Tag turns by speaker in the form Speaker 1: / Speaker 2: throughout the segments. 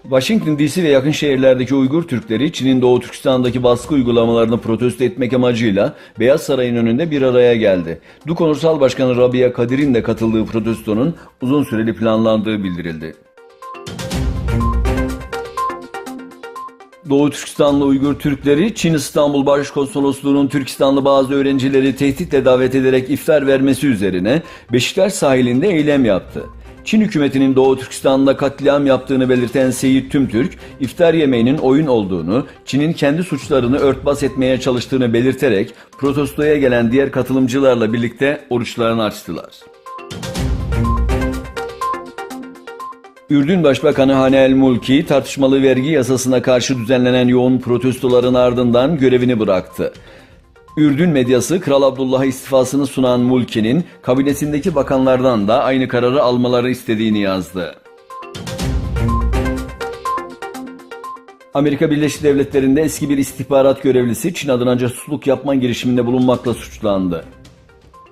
Speaker 1: Washington DC ve yakın şehirlerdeki Uygur Türkleri, Çin'in Doğu Türkistan'daki baskı uygulamalarını protesto etmek amacıyla Beyaz Saray'ın önünde bir araya geldi. DUK Onursal Başkanı Rabia Kadir'in de katıldığı protestonun uzun süreli planlandığı bildirildi. Doğu Türkistanlı Uygur Türkleri, Çin İstanbul Başkonsolosluğu'nun Türkistanlı bazı öğrencileri tehditle davet ederek iftar vermesi üzerine Beşiktaş sahilinde eylem yaptı. Çin hükümetinin Doğu Türkistan'da katliam yaptığını belirten Seyit Tümtürk, iftar yemeğinin oyun olduğunu, Çin'in kendi suçlarını örtbas etmeye çalıştığını belirterek protestoya gelen diğer katılımcılarla birlikte oruçlarını açtılar. Ürdün Başbakanı Hane El Mulki, tartışmalı vergi yasasına karşı düzenlenen yoğun protestoların ardından görevini bıraktı. Ürdün medyası, Kral Abdullah'a istifasını sunan Mulki'nin kabinetindeki bakanlardan da aynı kararı almaları istediğini yazdı. Amerika Birleşik Devletleri'nde eski bir istihbarat görevlisi Çin adına casusluk yapma girişiminde bulunmakla suçlandı.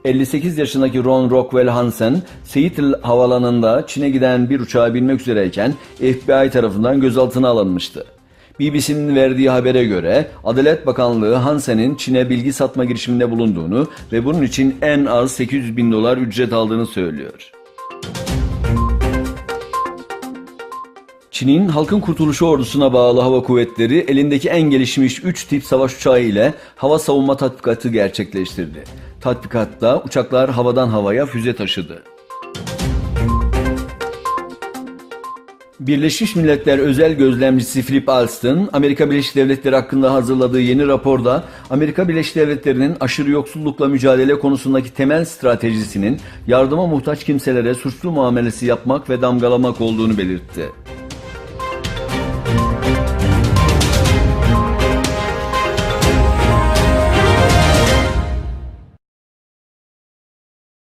Speaker 1: 58 yaşındaki Ron Rockwell Hansen, Seattle havalanında Çin'e giden bir uçağa binmek üzereyken FBI tarafından gözaltına alınmıştı. BBC'nin verdiği habere göre Adalet Bakanlığı Hansen'in Çin'e bilgi satma girişiminde bulunduğunu ve bunun için en az $800.000 ücret aldığını söylüyor. Çin'in Halkın Kurtuluşu Ordusu'na bağlı hava kuvvetleri elindeki en gelişmiş 3 tip savaş uçağı ile hava savunma tatbikatı gerçekleştirdi. Tatbikatta uçaklar havadan havaya füze taşıdı. Birleşmiş Milletler Özel Gözlemcisi Philip Alston, Amerika Birleşik Devletleri hakkında hazırladığı yeni raporda Amerika Birleşik Devletleri'nin aşırı yoksullukla mücadele konusundaki temel stratejisinin yardıma muhtaç kimselere suçlu muamelesi yapmak ve damgalamak olduğunu belirtti.